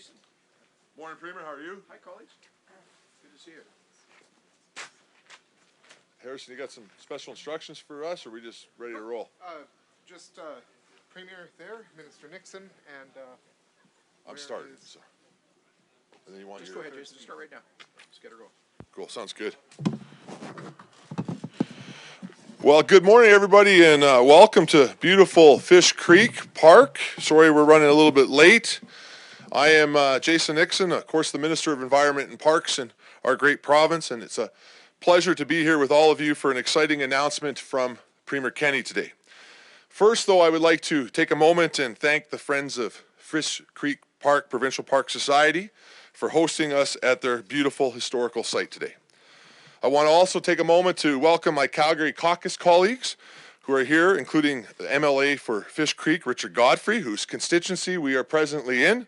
Jason. Morning, Premier. How are you? Hi, colleagues. Good to see you. Harrison, you got some special instructions for us, or are we just ready to roll? Premier there, Minister Nixon, and I'm starting. So. And then you want Just go ahead, Jason. Just start right now. Let's get her going. Cool. Sounds good. Well, good morning, everybody, and welcome to beautiful Fish Creek Park. Sorry we're running a little bit late. I am Jason Nixon, of course, the Minister of Environment and Parks in our great province, and it's a pleasure to be here with all of you for an exciting announcement from Premier Kenney today. First, though, I would like to take a moment and thank the Friends of Fish Creek Park Provincial Park Society for hosting us at their beautiful historical site today. I want to also take a moment to welcome my Calgary caucus colleagues who are here, including the MLA for Fish Creek, Richard Godfrey, whose constituency we are presently in,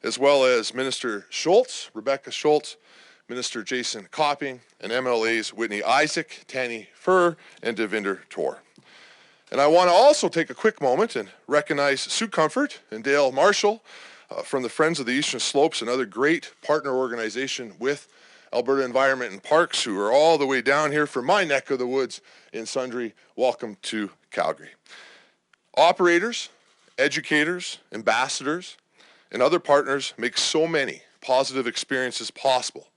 as well as Minister Schultz, Rebecca Schultz, Minister Jason Copping, and MLAs Whitney Isaac, Tanny Furr, and Devinder Tor. And I want to also take a quick moment and recognize Sue Comfort and Dale Marshall from the Friends of the Eastern Slopes, another great partner organization with Alberta Environment and Parks, who are all the way down here from my neck of the woods in Sundre. Welcome to Calgary. Operators, educators, ambassadors, and other partners make so many positive experiences possible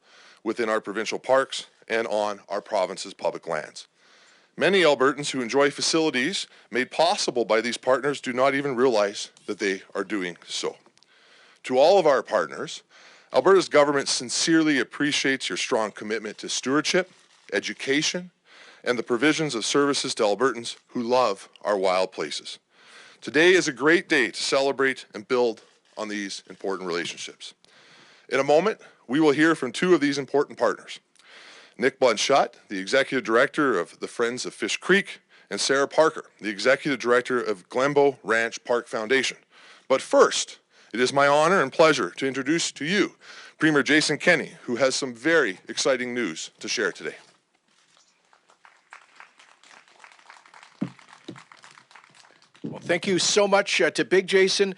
within our provincial parks and on our province's public lands. Many Albertans who enjoy facilities made possible by these partners do not even realize that they are doing so. To all of our partners, Alberta's government sincerely appreciates your strong commitment to stewardship, education, and the provisions of services to Albertans who love our wild places. Today is a great day to celebrate and build on these important relationships. In a moment, we will hear from two of these important partners, Nick Blanchette, the Executive Director of the Friends of Fish Creek, and Sarah Parker, the Executive Director of Glembo Ranch Park Foundation. But first, it is my honor and pleasure to introduce to you Premier Jason Kenney, who has some very exciting news to share today. Well, thank you so much to Big Jason.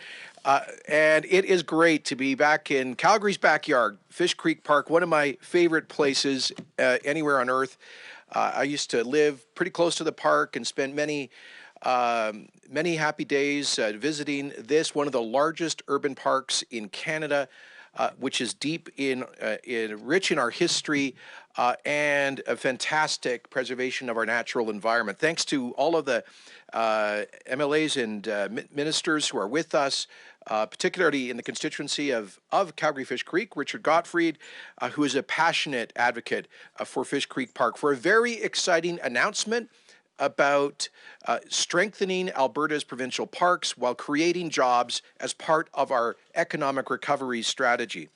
And it is great to be back in Calgary's backyard, Fish Creek Park, one of my favorite places anywhere on earth. I used to live pretty close to the park and spent many happy days visiting this, one of the largest urban parks in Canada, which is deep rich in our history and a fantastic preservation of our natural environment. Thanks to all of the MLAs and ministers who are with us, particularly in the constituency of Calgary Fish Creek, Richard Godfrey, who is a passionate advocate for Fish Creek Park, for a very exciting announcement about strengthening Alberta's provincial parks while creating jobs as part of our economic recovery strategy.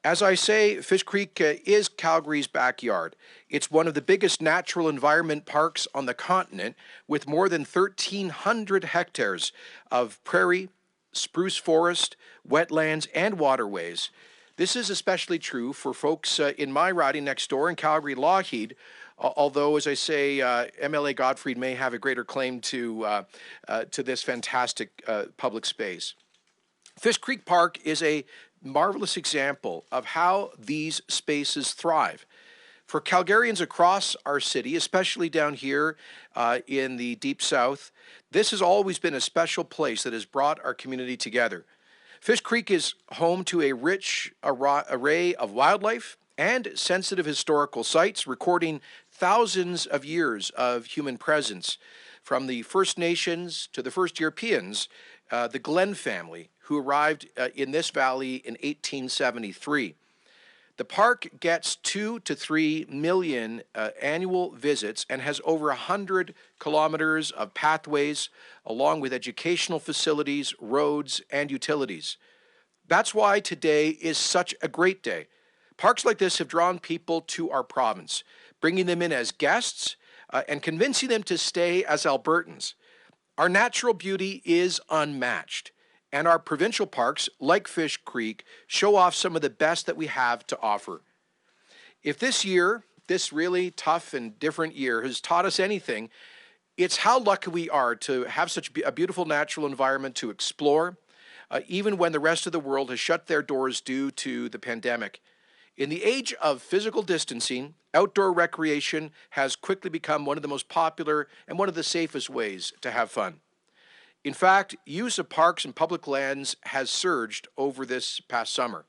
As I say, Fish Creek is Calgary's backyard. It's one of the biggest natural environment parks on the continent, with more than 1,300 hectares of prairie, spruce forest, wetlands, and waterways. This is especially true for folks in my riding next door in Calgary-Lougheed, although, as I say, MLA Godfrey may have a greater claim to this fantastic public space. Fish Creek Park is a marvelous example of how these spaces thrive. For Calgarians across our city, especially down here in the Deep South, this has always been a special place that has brought our community together. Fish Creek is home to a rich array of wildlife and sensitive historical sites, recording thousands of years of human presence, from the First Nations to the first Europeans, the Glen family, who arrived in this valley in 1873. The park gets 2 to 3 million annual visits and has over 100 kilometers of pathways, along with educational facilities, roads, and utilities. That's why today is such a great day. Parks like this have drawn people to our province, bringing them in as guests and convincing them to stay as Albertans. Our natural beauty is unmatched, and our provincial parks, like Fish Creek, show off some of the best that we have to offer. If this year, this really tough and different year, has taught us anything, it's how lucky we are to have such a beautiful natural environment to explore, even when the rest of the world has shut their doors due to the pandemic. In the age of physical distancing, outdoor recreation has quickly become one of the most popular and one of the safest ways to have fun. In fact, use of parks and public lands has surged over this past summer.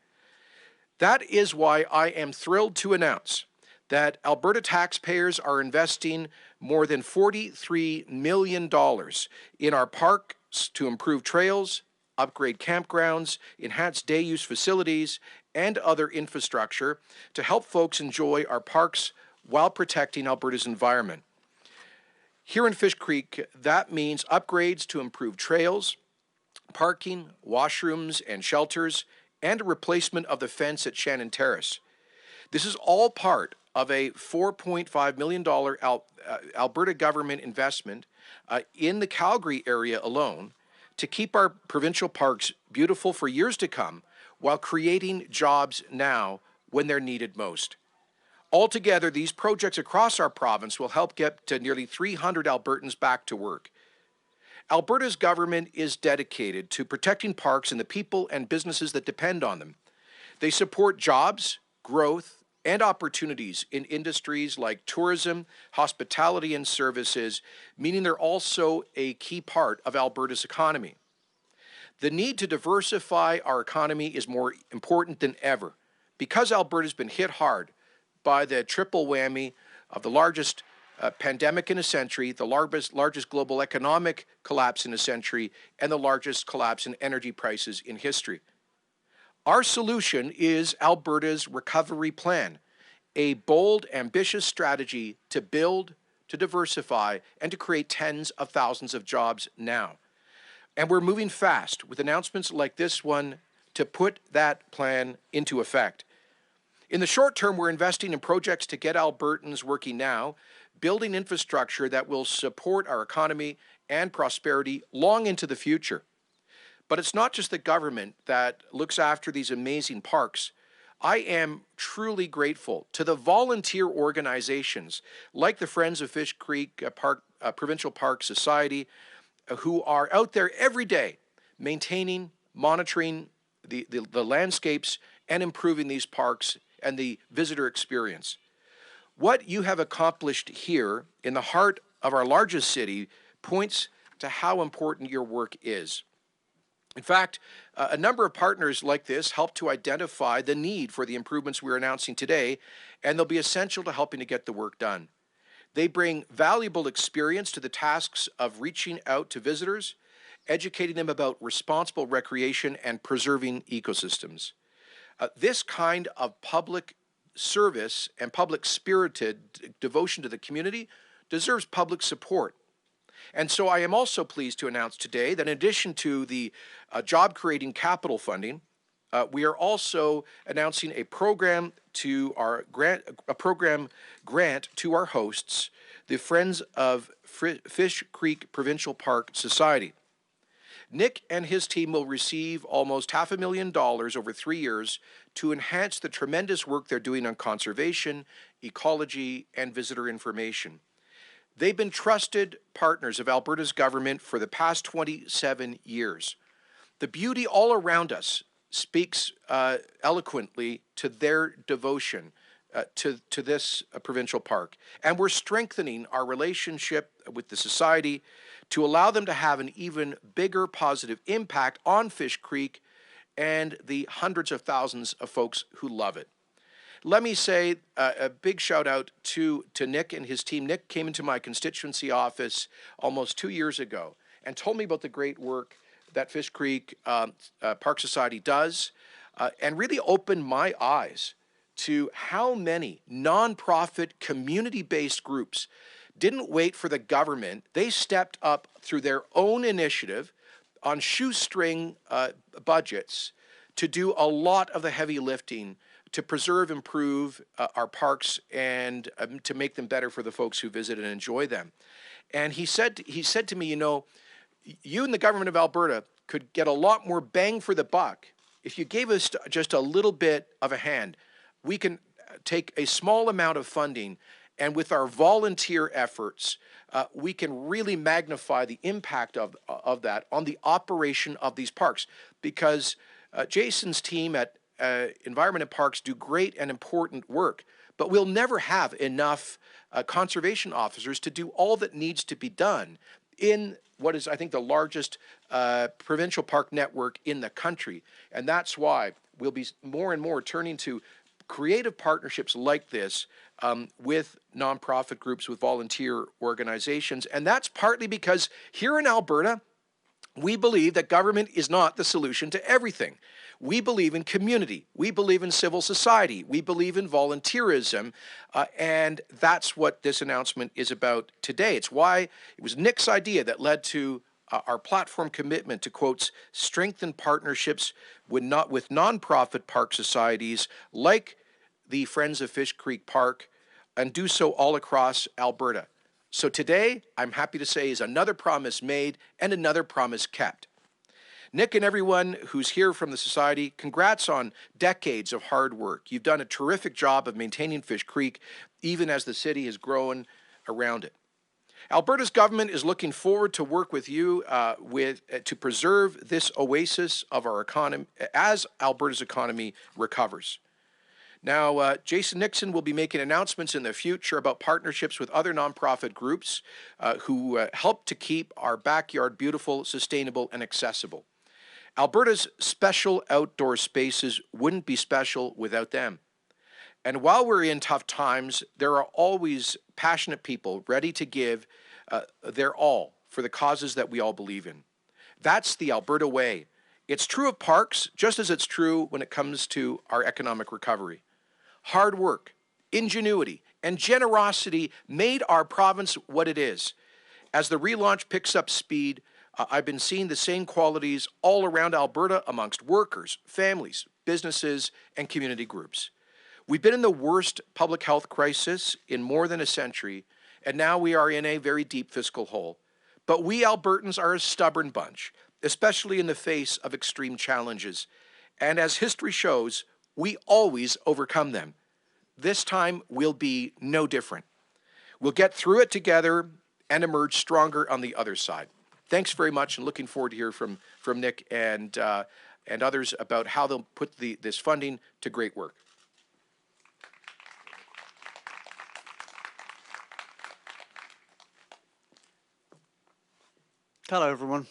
That is why I am thrilled to announce that Alberta taxpayers are investing more than $43 million in our parks to improve trails, upgrade campgrounds, enhance day use facilities, and other infrastructure to help folks enjoy our parks while protecting Alberta's environment. Here in Fish Creek, that means upgrades to improve trails, parking, washrooms, and shelters, and a replacement of the fence at Shannon Terrace. This is all part of a $4.5 million Alberta government investment in the Calgary area alone to keep our provincial parks beautiful for years to come while creating jobs now when they're needed most. Altogether, these projects across our province will help get to nearly 300 Albertans back to work. Alberta's government is dedicated to protecting parks and the people and businesses that depend on them. They support jobs, growth, and opportunities in industries like tourism, hospitality, and services, meaning they're also a key part of Alberta's economy. The need to diversify our economy is more important than ever because Alberta's been hit hard by the triple whammy of the largest pandemic in a century, the largest global economic collapse in a century, and the largest collapse in energy prices in history. Our solution is Alberta's recovery plan, a bold, ambitious strategy to build, to diversify, and to create tens of thousands of jobs now. And we're moving fast with announcements like this one to put that plan into effect. In the short term, we're investing in projects to get Albertans working now, building infrastructure that will support our economy and prosperity long into the future. But it's not just the government that looks after these amazing parks. I am truly grateful to the volunteer organizations like the Friends of Fish Creek Provincial Park Society, who are out there every day maintaining, monitoring the landscapes and improving these parks and the visitor experience. What you have accomplished here in the heart of our largest city points to how important your work is. In fact, a number of partners like this help to identify the need for the improvements we're announcing today, and they'll be essential to helping to get the work done. They bring valuable experience to the tasks of reaching out to visitors, educating them about responsible recreation and preserving ecosystems. This kind of public service and public-spirited devotion to the community deserves public support. And so I am also pleased to announce today that in addition to the job-creating capital funding, we are also announcing a program grant to our hosts, the Friends of Fish Creek Provincial Park Society. Nick and his team will receive almost $500,000 over 3 years to enhance the tremendous work they're doing on conservation, ecology, and visitor information. They've been trusted partners of Alberta's government for the past 27 years. The beauty all around us speaks eloquently to their devotion to this provincial park. And we're strengthening our relationship with the society to allow them to have an even bigger positive impact on Fish Creek and the hundreds of thousands of folks who love it. Let me say a big shout out to Nick and his team. Nick came into my constituency office almost 2 years ago and told me about the great work that Fish Creek Park Society does and really opened my eyes to how many nonprofit community-based groups didn't wait for the government. They stepped up through their own initiative on shoestring budgets to do a lot of the heavy lifting to preserve, improve our parks and to make them better for the folks who visit and enjoy them. And he said to me, you know, you and the government of Alberta could get a lot more bang for the buck if you gave us just a little bit of a hand. We can take a small amount of funding And with our volunteer efforts, we can really magnify the impact of that on the operation of these parks. Because Jason's team at Environment and Parks do great and important work, but we'll never have enough conservation officers to do all that needs to be done in what is, I think, the largest provincial park network in the country. And that's why we'll be more and more turning to creative partnerships like this with nonprofit groups, with volunteer organizations. And that's partly because here in Alberta, we believe that government is not the solution to everything. We believe in community. We believe in civil society. We believe in volunteerism. And that's what this announcement is about today. It's why it was Nick's idea that led to our platform commitment to, quotes, strengthen partnerships with nonprofit park societies like the Friends of Fish Creek Park, and do so all across Alberta. So today, I'm happy to say, is another promise made and another promise kept. Nick and everyone who's here from the Society, congrats on decades of hard work. You've done a terrific job of maintaining Fish Creek, even as the city has grown around it. Alberta's government is looking forward to work with you to preserve this oasis of our economy as Alberta's economy recovers. Now, Jason Nixon will be making announcements in the future about partnerships with other nonprofit groups who help to keep our backyard beautiful, sustainable, and accessible. Alberta's special outdoor spaces wouldn't be special without them. And while we're in tough times, there are always passionate people ready to give their all for the causes that we all believe in. That's the Alberta way. It's true of parks, just as it's true when it comes to our economic recovery. Hard work, ingenuity, and generosity made our province what it is. As the relaunch picks up speed, I've been seeing the same qualities all around Alberta amongst workers, families, businesses, and community groups. We've been in the worst public health crisis in more than a century, and now we are in a very deep fiscal hole. But we Albertans are a stubborn bunch, especially in the face of extreme challenges. And as history shows, we always overcome them. This time will be no different. We'll get through it together and emerge stronger on the other side. Thanks very much, and looking forward to hear from Nick and others about how they'll put this funding to great work. Hello, everyone.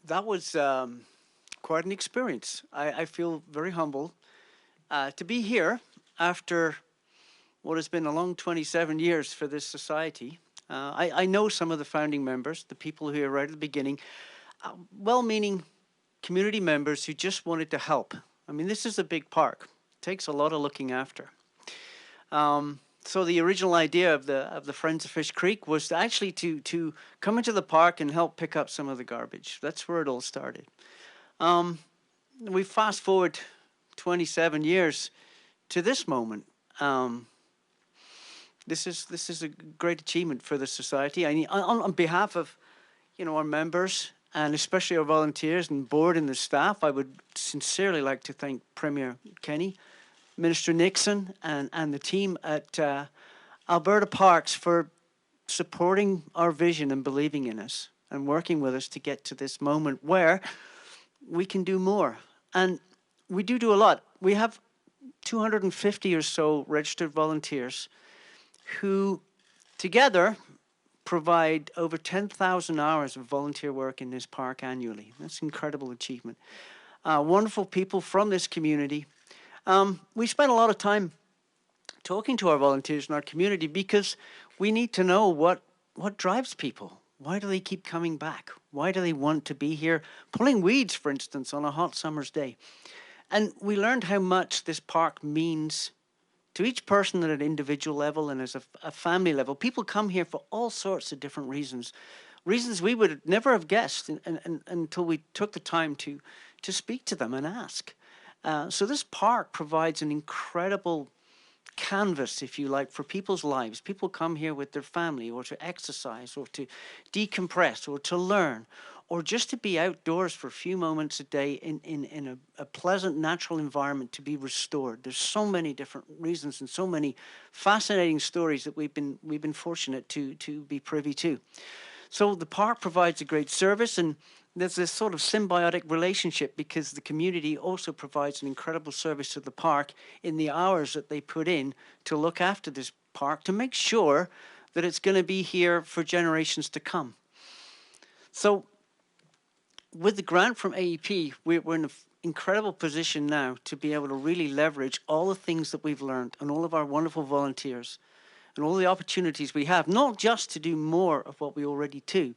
That was quite an experience. I feel very humbled to be here after what has been a long 27 years for this society. I know some of the founding members, the people who were right at the beginning, well-meaning community members who just wanted to help. I mean, this is a big park. It takes a lot of looking after. So the original idea of the Friends of Fish Creek was actually to come into the park and help pick up some of the garbage. That's where it all started. We fast forward 27 years to this moment. This is a great achievement for the society. On behalf of our members and especially our volunteers and board and the staff, I would sincerely like to thank Premier Kenny, Minister Nixon, and the team at Alberta Parks for supporting our vision and believing in us and working with us to get to this moment where we can do more. And we do a lot. We have 250 or so registered volunteers who together provide over 10,000 hours of volunteer work in this park annually. That's an incredible achievement. Wonderful people from this community. We spend a lot of time talking to our volunteers in our community because we need to know what drives people. Why do they keep coming back? Why do they want to be here pulling weeds, for instance, on a hot summer's day? And we learned how much this park means to each person at an individual level and as a family level. People come here for all sorts of different reasons we would never have guessed until we took the time to speak to them and ask. So this park provides an incredible canvas, if you like, for people's lives. People come here with their family or to exercise or to decompress or to learn or just to be outdoors for a few moments a day in a pleasant natural environment to be restored. There's so many different reasons and so many fascinating stories that we've been fortunate to be privy to. So the park provides a great service, and there's this sort of symbiotic relationship because the community also provides an incredible service to the park in the hours that they put in to look after this park, to make sure that it's going to be here for generations to come. So with the grant from AEP, we're in an incredible position now to be able to really leverage all the things that we've learned and all of our wonderful volunteers and all the opportunities we have, not just to do more of what we already do,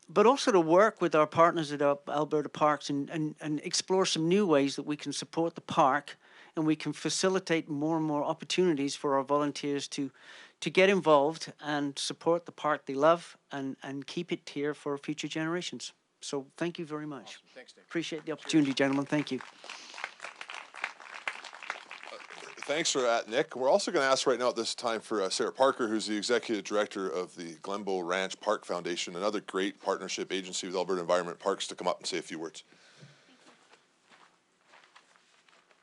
but also to work with our partners at Alberta Parks and explore some new ways that we can support the park, and we can facilitate more and more opportunities for our volunteers to get involved and support the park they love and keep it here for future generations. So thank you very much. Awesome. Thanks, Nick. Appreciate the opportunity, gentlemen. Thank you. Thanks for that, Nick. We're also going to ask right now at this time for Sarah Parker, who's the Executive Director of the Glembo Ranch Park Foundation, another great partnership agency with Alberta Environment Parks, to come up and say a few words.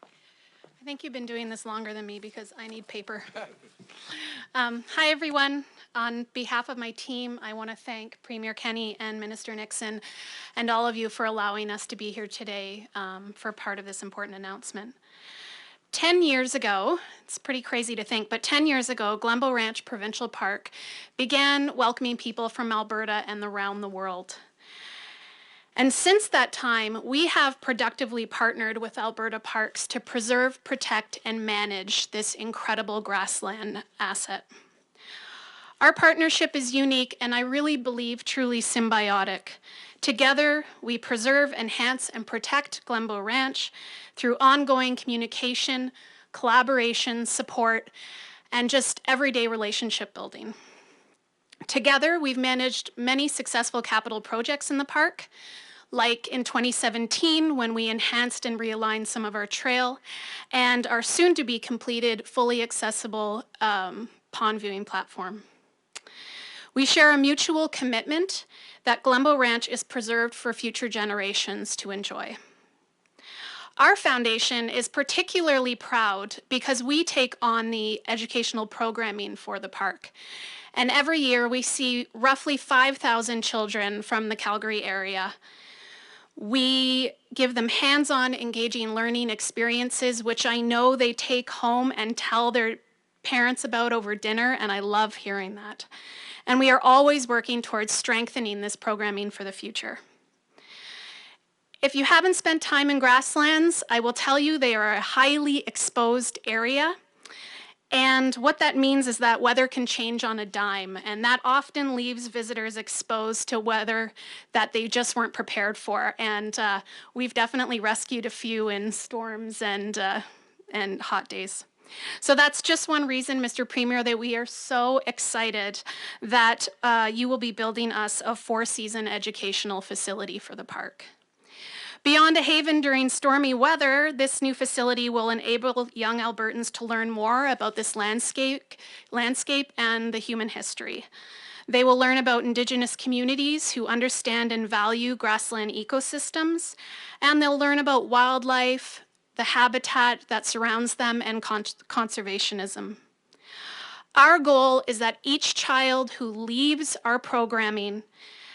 I think you've been doing this longer than me because I need paper. Hi, everyone. On behalf of my team, I want to thank Premier Kenney and Minister Nixon and all of you for allowing us to be here today for part of this important announcement. 10 years ago, it's pretty crazy to think, but 10 years ago, Glembo Ranch Provincial Park began welcoming people from Alberta and around the world. And since that time, we have productively partnered with Alberta Parks to preserve, protect, and manage this incredible grassland asset. Our partnership is unique and I really believe truly symbiotic. Together, we preserve, enhance, and protect Glembo Ranch through ongoing communication, collaboration, support, and just everyday relationship building. Together, we've managed many successful capital projects in the park, like in 2017 when we enhanced and realigned some of our trail, and our soon-to-be completed, fully accessible pond viewing platform. We share a mutual commitment that Glembo Ranch is preserved for future generations to enjoy. Our foundation is particularly proud because we take on the educational programming for the park. And every year we see roughly 5,000 children from the Calgary area. We give them hands-on engaging learning experiences, which I know they take home and tell their parents about over dinner, and I love hearing that. And we are always working towards strengthening this programming for the future. If you haven't spent time in grasslands, I will tell you they are a highly exposed area. And what that means is that weather can change on a dime, and that often leaves visitors exposed to weather that they just weren't prepared for. And we've definitely rescued a few in storms and hot days. So that's just one reason, Mr. Premier, that we are so excited that you will be building us a 4-season educational facility for the park. Beyond a haven during stormy weather, this new facility will enable young Albertans to learn more about this landscape and the human history. They will learn about Indigenous communities who understand and value grassland ecosystems, and they'll learn about wildlife, the habitat that surrounds them, and conservationism. Our goal is that each child who leaves our programming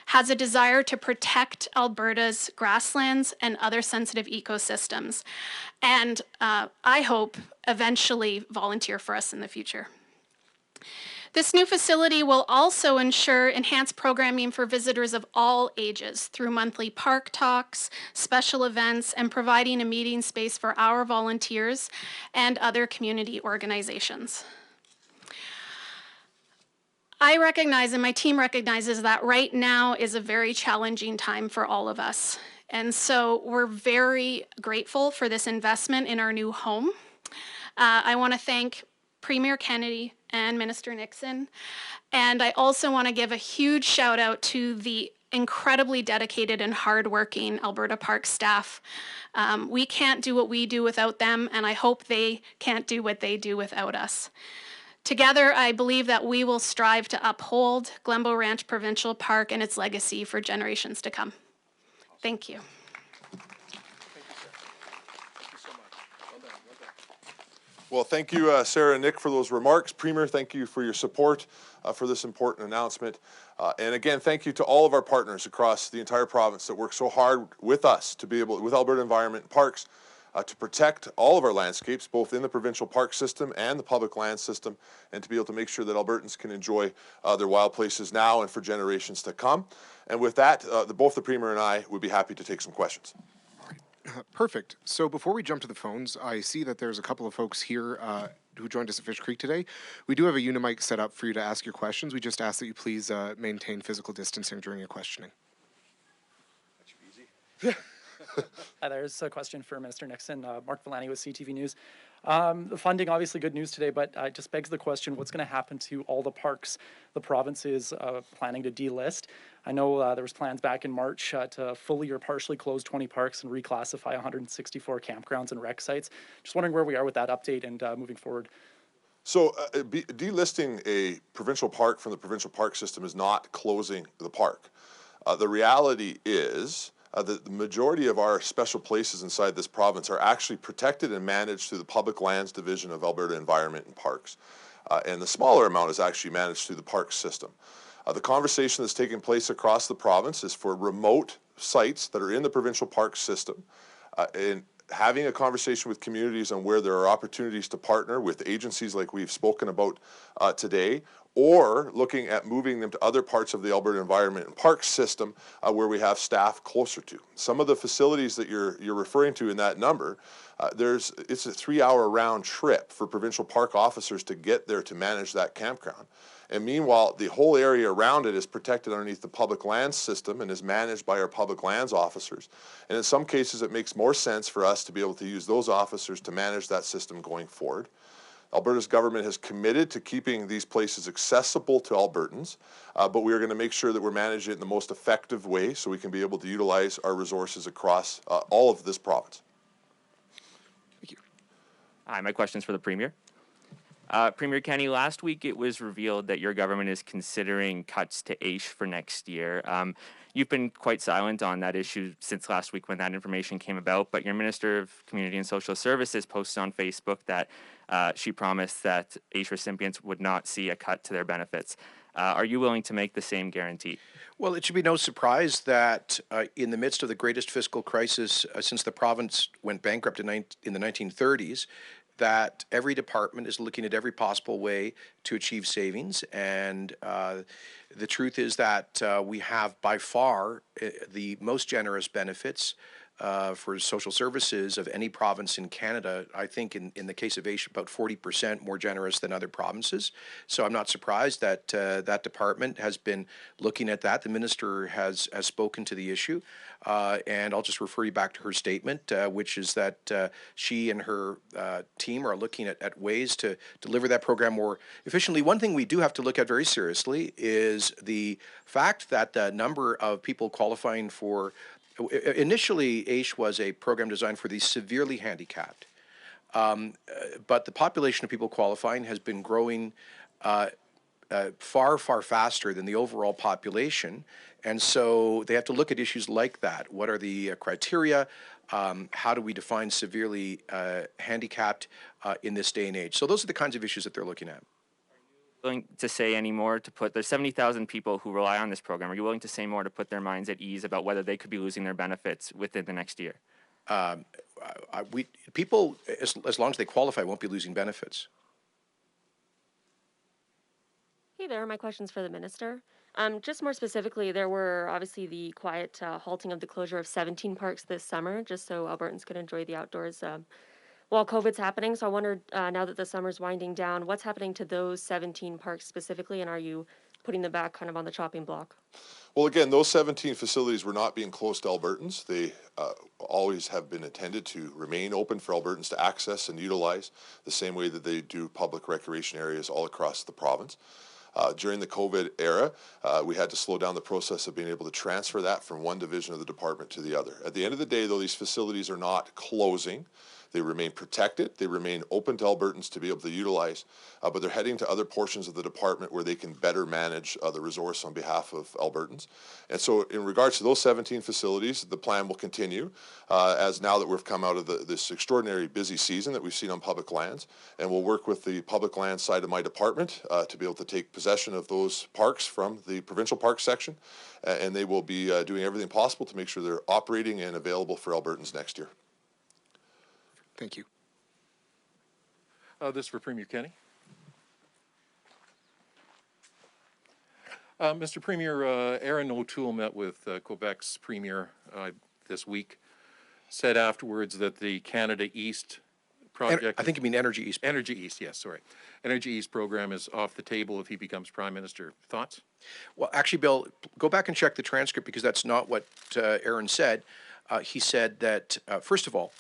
has a desire to protect Alberta's grasslands and other sensitive ecosystems, and I hope eventually volunteer for us in the future. This new facility will also ensure enhanced programming for visitors of all ages through monthly park talks, special events, and providing a meeting space for our volunteers and other community organizations. I recognize, and my team recognizes, that right now is a very challenging time for all of us. And so we're very grateful for this investment in our new home. I want to thank Premier Kennedy and Minister Nixon. And I also want to give a huge shout out to the incredibly dedicated and hardworking Alberta Park staff. We can't do what we do without them, and I hope they can't do what they do without us. Together, I believe that we will strive to uphold Glembo Ranch Provincial Park and its legacy for generations to come. Thank you. Well, thank you, Sarah and Nick, for those remarks. Premier, thank you for your support for this important announcement. And again, thank you to all of our partners across the entire province that work so hard with us to be able, with Alberta Environment and Parks, to protect all of our landscapes, both in the provincial park system and the public land system, and to be able to make sure that Albertans can enjoy their wild places now and for generations to come. And with that, both the Premier and I would be happy to take some questions. Perfect. So before we jump to the phones, I see that there's a couple of folks here who joined us at Fish Creek today. We do have a unimic set up for you to ask your questions. We just ask that you please maintain physical distancing during your questioning. Hi, there's a question for Minister Nixon. Mark Villani with CTV News. The funding, obviously good news today, but it just begs the question, what's going to happen to all the parks the province is planning to delist? I know there was plans back in March to fully or partially close 20 parks and reclassify 164 campgrounds and rec sites. Just wondering where we are with that update and moving forward. So delisting a provincial park from the provincial park system is not closing the park. The reality is the majority of our special places inside this province are actually protected and managed through the Public Lands Division of Alberta Environment and Parks. And the smaller amount is actually managed through the park system. The conversation that's taking place across the province is for remote sites that are in the provincial park system, and having a conversation with communities on where there are opportunities to partner with agencies like we've spoken about today, or looking at moving them to other parts of the Alberta Environment and Parks system where we have staff closer to. Some of the facilities that you're referring to in that number, it's a 3-hour round trip for provincial park officers to get there to manage that campground. And meanwhile, the whole area around it is protected underneath the public lands system and is managed by our public lands officers. And in some cases, it makes more sense for us to be able to use those officers to manage that system going forward. Alberta's government has committed to keeping these places accessible to Albertans, but we are going to make sure that we're managing it in the most effective way so we can be able to utilize our resources across all of this province. Thank you. Hi, my question's for the Premier. Premier Kenney, last week it was revealed that your government is considering cuts to AISH for next year. You've been quite silent on that issue since last week when that information came about, but your Minister of Community and Social Services posted on Facebook that she promised that AISH recipients would not see a cut to their benefits. Are you willing to make the same guarantee? Well, it should be no surprise that in the midst of the greatest fiscal crisis since the province went bankrupt in the 1930s, that every department is looking at every possible way to achieve savings. And the truth is that we have by far the most generous benefits for social services of any province in Canada. I think in the case of AISH, about 40% more generous than other provinces. So I'm not surprised that that department has been looking at that. The minister has spoken to the issue. And I'll just refer you back to her statement, which is that she and her team are looking at ways to deliver that program more efficiently. One thing we do have to look at very seriously is the fact that the number of people qualifying for initially, AISH was a program designed for the severely handicapped, but the population of people qualifying has been growing far, far faster than the overall population, and so they have to look at issues like that. What are the criteria? How do we define severely handicapped in this day and age? So those are the kinds of issues that they're looking at. Willing to say any more to put, there's 70,000 people who rely on this program. Are you willing to say more to put their minds at ease about whether they could be losing their benefits within the next year? People, as long as they qualify, won't be losing benefits. Hey there, my question's for the minister. Just more specifically, there were obviously the quiet halting of the closure of 17 parks this summer, just so Albertans could enjoy the outdoors while COVID's happening. So I wondered, now that the summer's winding down, what's happening to those 17 parks specifically, and are you putting them back kind of on the chopping block? Well, again, those 17 facilities were not being closed to Albertans. They always have been intended to remain open for Albertans to access and utilize the same way that they do public recreation areas all across the province. During the COVID era, we had to slow down the process of being able to transfer that from one division of the department to the other. At the end of the day, though, these facilities are not closing. They remain protected. They remain open to Albertans to be able to utilize, but they're heading to other portions of the department where they can better manage the resource on behalf of Albertans. And so in regards to those 17 facilities, the plan will continue as now that we've come out of this extraordinary busy season that we've seen on public lands. And we'll work with the public land side of my department to be able to take possession of those parks from the provincial park section. And they will be doing everything possible to make sure they're operating and available for Albertans next year. Thank you. This is for Premier Kenny. Mr. Premier, Aaron O'Toole met with Quebec's Premier this week, said afterwards that the Canada East project... I think you mean Energy East. Energy East, yes, sorry. Energy East program is off the table if he becomes Prime Minister. Thoughts? Well, actually, Bill, go back and check the transcript because that's not what Aaron said. He said that, first of all,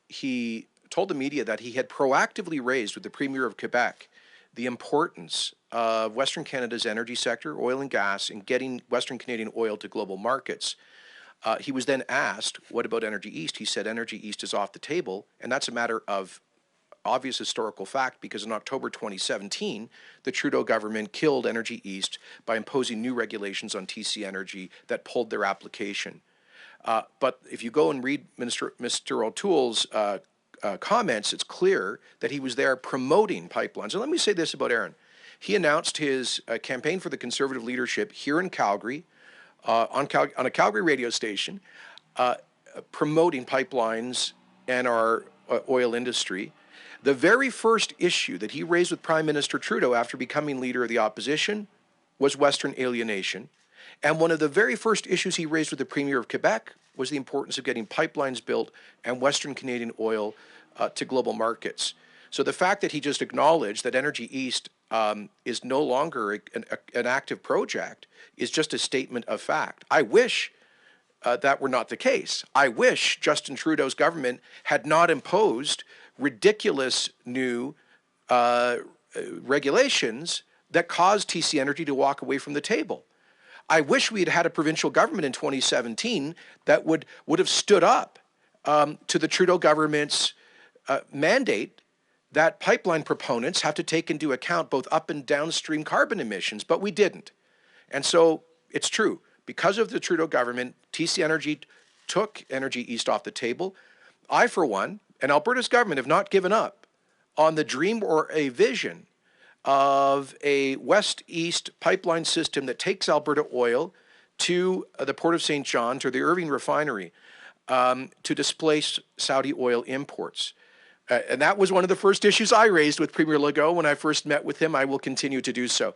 he told the media that he had proactively raised with the Premier of Quebec the importance of Western Canada's energy sector, oil and gas, and getting Western Canadian oil to global markets. He was then asked, what about Energy East? He said Energy East is off the table, and that's a matter of obvious historical fact because in October 2017, the Trudeau government killed Energy East by imposing new regulations on TC Energy that pulled their application. But if you go and read Mr. O'Toole's comments, it's clear that he was there promoting pipelines. And let me say this about Aaron. He announced his campaign for the Conservative leadership here in Calgary, on a Calgary radio station, promoting pipelines and our oil industry. The very first issue that he raised with Prime Minister Trudeau after becoming leader of the opposition was Western alienation. And one of the very first issues he raised with the Premier of Quebec was the importance of getting pipelines built and Western Canadian oil to global markets. So the fact that he just acknowledged that Energy East is no longer an active project is just a statement of fact. I wish that were not the case. I wish Justin Trudeau's government had not imposed ridiculous new regulations that caused TC Energy to walk away from the table. I wish we had had a provincial government in 2017 that would have stood up to the Trudeau government's mandate that pipeline proponents have to take into account both up and downstream carbon emissions, but we didn't. And so it's true. Because of the Trudeau government, TC Energy took Energy East off the table. I, for one, and Alberta's government have not given up on the dream or a vision of a west-east pipeline system that takes Alberta oil to the Port of St. John's or the Irving refinery to displace Saudi oil imports. And that was one of the first issues I raised with Premier Legault when I first met with him. I will continue to do so.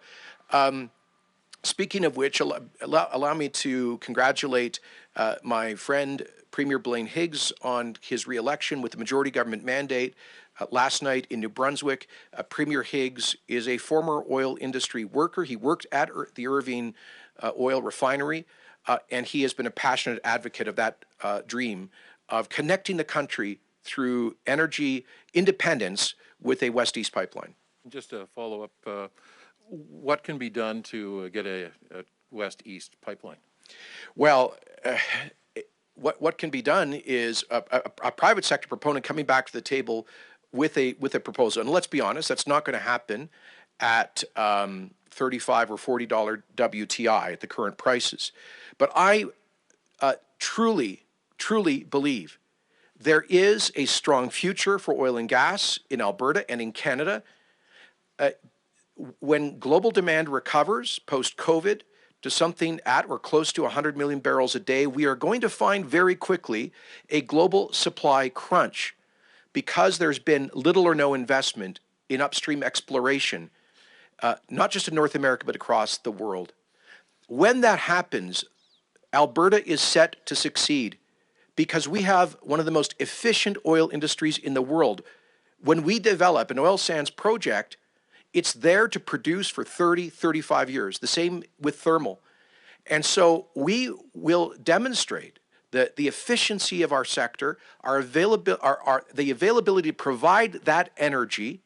Speaking of which, allow me to congratulate my friend Premier Blaine Higgs on his re-election with the majority government mandate last night in New Brunswick. Premier Higgs is a former oil industry worker. He worked at the Irving oil refinery, and he has been a passionate advocate of that dream of connecting the country through energy independence with a west-east pipeline. Just to follow up, what can be done to get a west-east pipeline? Well, what can be done is a private sector proponent coming back to the table with a proposal. And let's be honest, that's not going to happen at $35 or $40 WTI at the current prices. But I truly believe there is a strong future for oil and gas in Alberta and in Canada. When global demand recovers post-COVID to something at or close to 100 million barrels a day, we are going to find very quickly a global supply crunch because there's been little or no investment in upstream exploration, not just in North America, but across the world. When that happens, Alberta is set to succeed because we have one of the most efficient oil industries in the world. When we develop an oil sands project, it's there to produce for 30, 35 years, the same with thermal. And so we will demonstrate the efficiency of our sector, the availability to provide that energy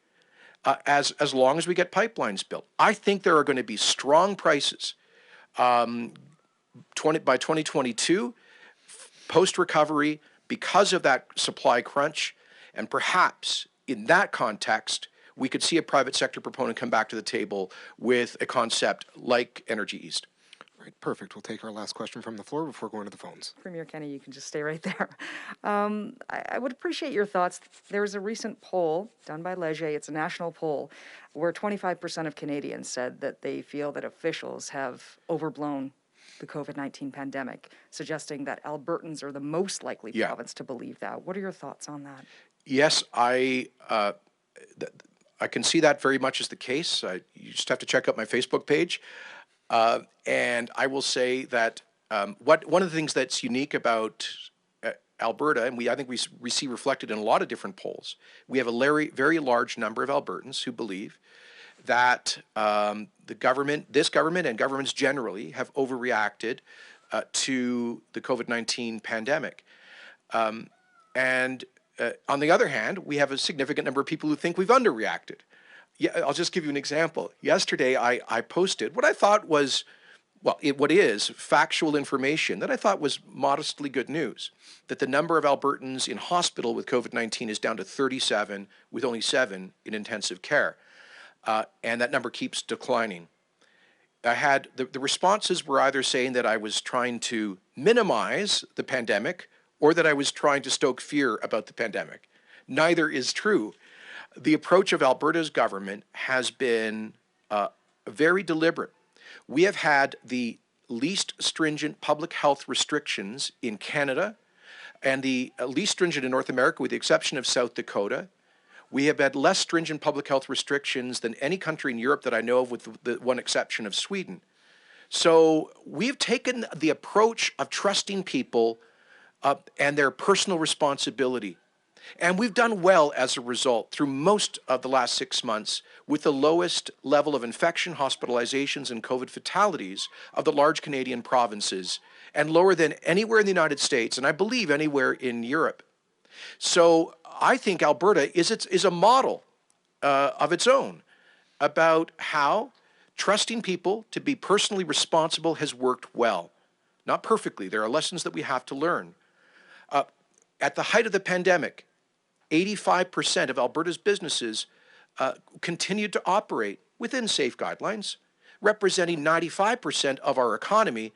as long as we get pipelines built. I think there are going to be strong prices by 2022, post-recovery, because of that supply crunch. And perhaps in that context, we could see a private sector proponent come back to the table with a concept like Energy East. Right, perfect. We'll take our last question from the floor before going to the phones. Premier Kenny, you can just stay right there. I would appreciate your thoughts. There was a recent poll done by Leger, it's a national poll, where 25% of Canadians said that they feel that officials have overblown the COVID-19 pandemic, suggesting that Albertans are the most likely province to believe that. What are your thoughts on that? Yes, I can see that very much as the case. You just have to check out my Facebook page. And I will say that one of the things that's unique about Alberta, and I think we see reflected in a lot of different polls, we have a very large number of Albertans who believe that this government and governments generally have overreacted to the COVID-19 pandemic. And on the other hand, we have a significant number of people who think we've underreacted. Yeah, I'll just give you an example. Yesterday, I posted what I thought was, what is factual information that I thought was modestly good news, that the number of Albertans in hospital with COVID-19 is down to 37, with only 7 in intensive care. And that number keeps declining. I had, the responses were either saying that I was trying to minimize the pandemic or that I was trying to stoke fear about the pandemic. Neither is true. The approach of Alberta's government has been very deliberate. We have had the least stringent public health restrictions in Canada and the least stringent in North America, with the exception of South Dakota. We have had less stringent public health restrictions than any country in Europe that I know of, with the one exception of Sweden. So we've taken the approach of trusting people and their personal responsibility. And we've done well as a result through most of the last 6 months, with the lowest level of infection, hospitalizations, and COVID fatalities of the large Canadian provinces, and lower than anywhere in the United States, and I believe anywhere in Europe. So I think Alberta is a model of its own about how trusting people to be personally responsible has worked well. Not perfectly. There are lessons that we have to learn. At the height of the pandemic, 85% of Alberta's businesses continued to operate within safe guidelines, representing 95% of our economy,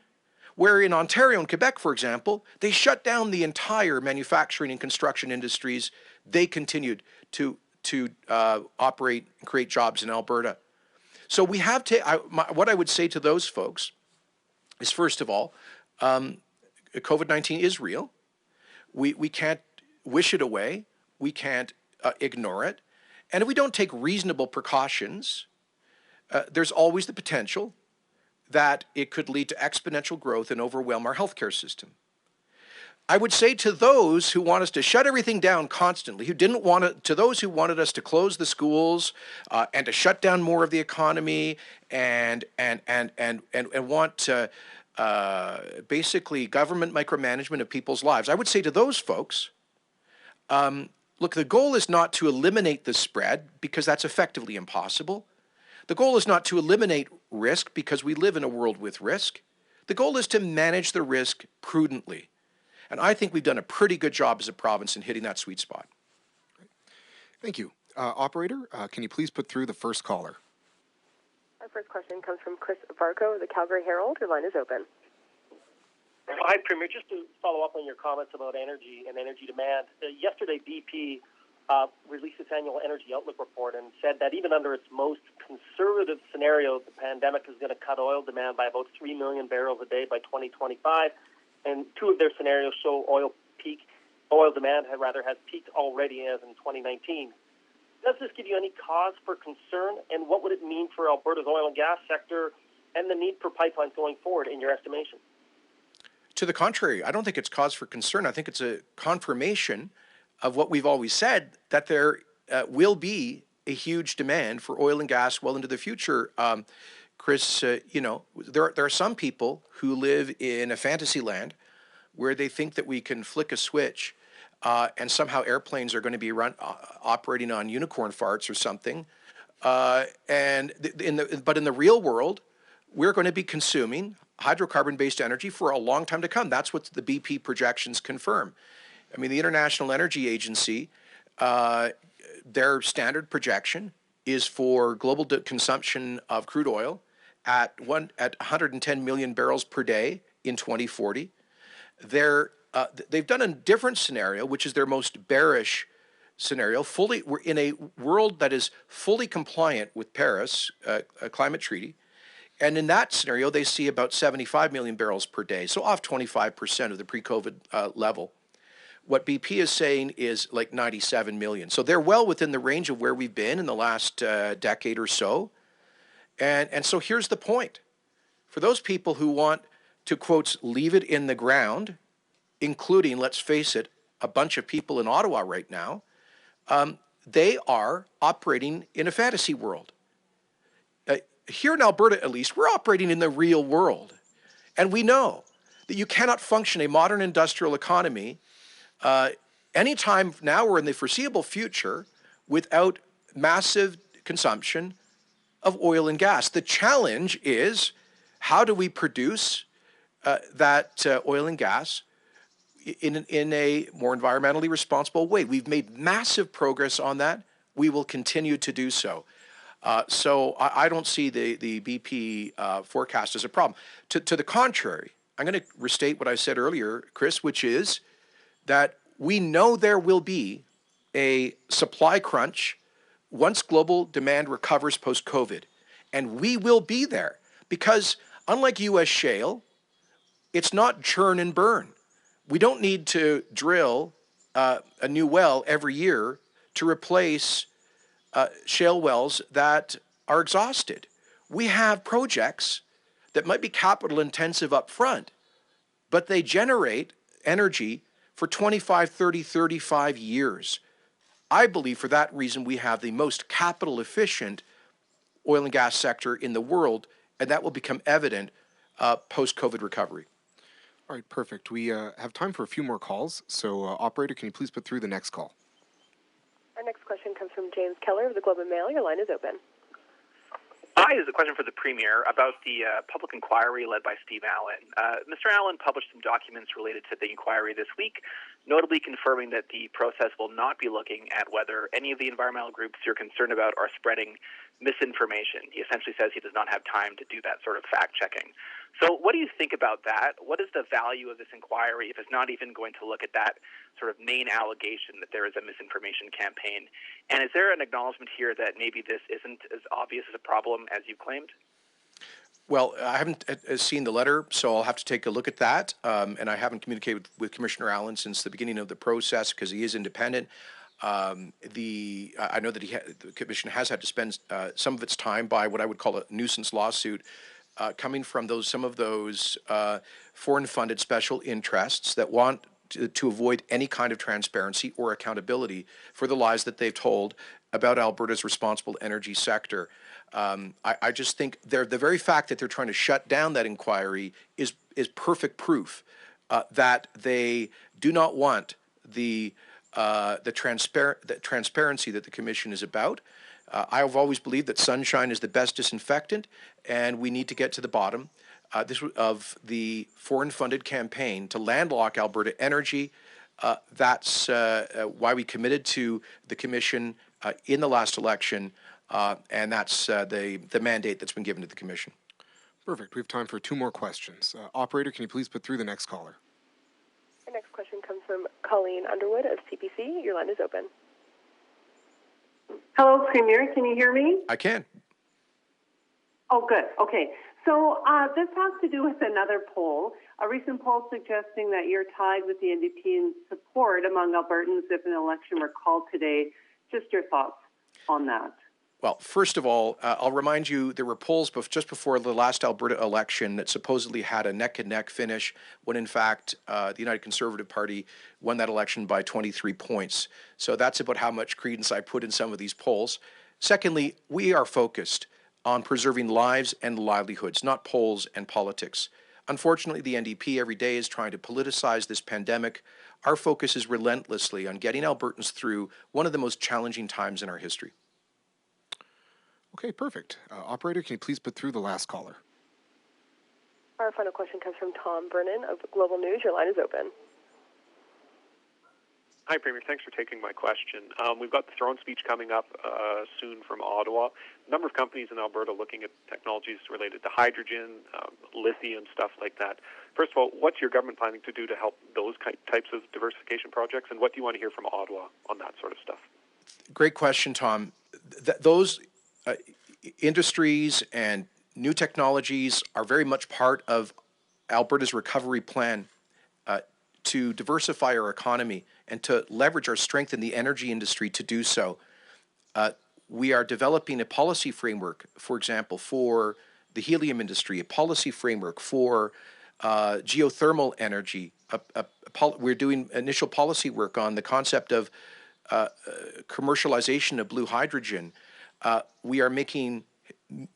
where in Ontario and Quebec, for example, they shut down the entire manufacturing and construction industries. They continued to operate and create jobs in Alberta. So we have what I would say to those folks is, first of all, COVID-19 is real. We can't wish it away. We can't ignore it. And if we don't take reasonable precautions, there's always the potential that it could lead to exponential growth and overwhelm our healthcare system. I would say to those who want us to shut everything down constantly, to those who wanted us to close the schools and to shut down more of the economy and want basically government micromanagement of people's lives, I would say to those folks, look, the goal is not to eliminate the spread, because that's effectively impossible. The goal is not to eliminate risk, because we live in a world with risk. The goal is to manage the risk prudently. And I think we've done a pretty good job as a province in hitting that sweet spot. Thank you. Operator, can you please put through the first caller? Our first question comes from Chris Varco of the Calgary Herald. Your line is open. Hi, Premier. Just to follow up on your comments about energy and energy demand. Yesterday, BP released its annual energy outlook report and said that even under its most conservative scenario, the pandemic is going to cut oil demand by about 3 million barrels a day by 2025. And 2 of their scenarios show oil demand has peaked already, as in 2019. Does this give you any cause for concern? And what would it mean for Alberta's oil and gas sector and the need for pipelines going forward, in your estimation? To the contrary, I don't think it's cause for concern. I think it's a confirmation of what we've always said, that there will be a huge demand for oil and gas well into the future. Chris, there are some people who live in a fantasy land where they think that we can flick a switch and somehow airplanes are going to be operating on unicorn farts or something. But in the real world, we're going to be consuming hydrocarbon-based energy for a long time to come. That's what the BP projections confirm. I mean, the International Energy Agency their standard projection is for global consumption of crude oil at 110 million barrels per day in 2040. They've done a different scenario, which is their most bearish scenario. We're in a world that is fully compliant with Paris climate treaty, and in that scenario, they see about 75 million barrels per day, so off 25% of the pre-COVID level. What BP is saying is like 97 million. So they're well within the range of where we've been in the last decade or so. And so here's the point. For those people who want to, quote, leave it in the ground, including, let's face it, a bunch of people in Ottawa right now, they are operating in a fantasy world. Here in Alberta, at least, we're operating in the real world. And we know that you cannot function a modern industrial economy anytime now or in the foreseeable future without massive consumption of oil and gas. The challenge is, how do we produce that oil and gas in a more environmentally responsible way? We've made massive progress on that. We will continue to do so. So I don't see the BP forecast as a problem. To the contrary, I'm going to restate what I said earlier, Chris, which is that we know there will be a supply crunch once global demand recovers post-COVID. And we will be there because, unlike U.S. shale, it's not churn and burn. We don't need to drill a new well every year to replace shale wells that are exhausted. We have projects that might be capital intensive up front, but they generate energy for 25, 30, 35 years. I believe for that reason we have the most capital efficient oil and gas sector in the world, and that will become evident post-COVID recovery. All right, perfect. We have time for a few more calls, so operator, can you please put through the next call? Our next question comes from James Keller of the Globe and Mail. Your line is open. Hi, this is a question for the Premier about the public inquiry led by Steve Allen. Mr. Allen published some documents related to the inquiry this week, notably confirming that the process will not be looking at whether any of the environmental groups you're concerned about are spreading misinformation. He essentially says he does not have time to do that sort of fact-checking. So what do you think about that? What is the value of this inquiry if it's not even going to look at that sort of main allegation that there is a misinformation campaign? And is there an acknowledgement here that maybe this isn't as obvious as a problem as you claimed? Well, I haven't seen the letter, so I'll have to take a look at that. And I haven't communicated with Commissioner Allen since the beginning of the process because he is independent. I know that the Commission has had to spend some of its time by what I would call a nuisance lawsuit coming from some of those foreign-funded special interests that want to avoid any kind of transparency or accountability for the lies that they've told about Alberta's responsible energy sector. I just think the very fact that they're trying to shut down that inquiry is perfect proof that they do not want the transparency that the Commission is about. I have always believed that sunshine is the best disinfectant, and we need to get to the bottom of the foreign-funded campaign to landlock Alberta energy. That's why we committed to the Commission in the last election, and that's the mandate that's been given to the Commission. Perfect. We have time for two more questions. Operator, can you please put through the next caller? Our next question comes from Colleen Underwood of CBC. Your line is open. Hello, Premier. Can you hear me? I can. Oh, good. Okay. So this has to do with another poll, a recent poll suggesting that you're tied with the NDP in support among Albertans if an election were called today. Just your thoughts on that. Well, first of all, I'll remind you there were polls just before the last Alberta election that supposedly had a neck-and-neck finish when, in fact, the United Conservative Party won that election by 23 points. So that's about how much credence I put in some of these polls. Secondly, we are focused on preserving lives and livelihoods, not polls and politics. Unfortunately, the NDP every day is trying to politicize this pandemic. Our focus is relentlessly on getting Albertans through one of the most challenging times in our history. Okay, perfect. Operator, can you please put through the last caller? Our final question comes from Tom Brennan of Global News. Your line is open. Hi, Premier. Thanks for taking my question. We've got the throne speech coming up soon from Ottawa. A number of companies in Alberta looking at technologies related to hydrogen, lithium, stuff like that. First of all, what's your government planning to do to help those types of diversification projects, and what do you want to hear from Ottawa on that sort of stuff? Great question, Tom. Those industries and new technologies are very much part of Alberta's recovery plan to diversify our economy and to leverage our strength in the energy industry to do so. We are developing a policy framework, for example, for the helium industry, a policy framework for geothermal energy. We're doing initial policy work on the concept of commercialization of blue hydrogen. We are making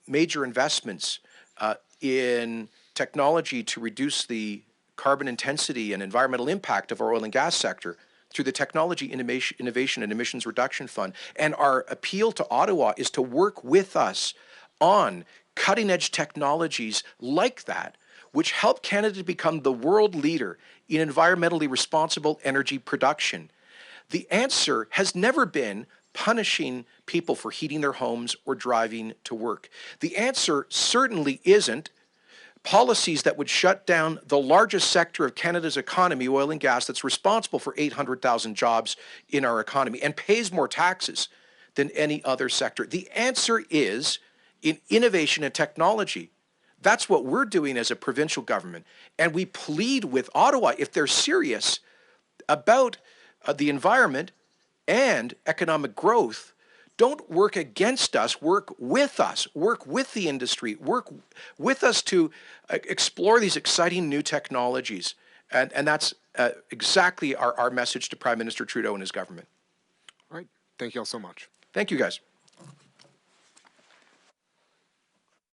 major investments in technology to reduce the carbon intensity and environmental impact of our oil and gas sector through the Technology Innovation and Emissions Reduction Fund. And our appeal to Ottawa is to work with us on cutting-edge technologies like that, which help Canada become the world leader in environmentally responsible energy production. The answer has never been punishing people for heating their homes or driving to work. The answer certainly isn't policies that would shut down the largest sector of Canada's economy, oil and gas, that's responsible for 800,000 jobs in our economy and pays more taxes than any other sector. The answer is in innovation and technology. That's what we're doing as a provincial government. And we plead with Ottawa, if they're serious about the environment and economic growth, don't work against us, work with the industry, work with us to explore these exciting new technologies. And that's exactly our message to Prime Minister Trudeau and his government. All right. Thank you all so much. Thank you, guys.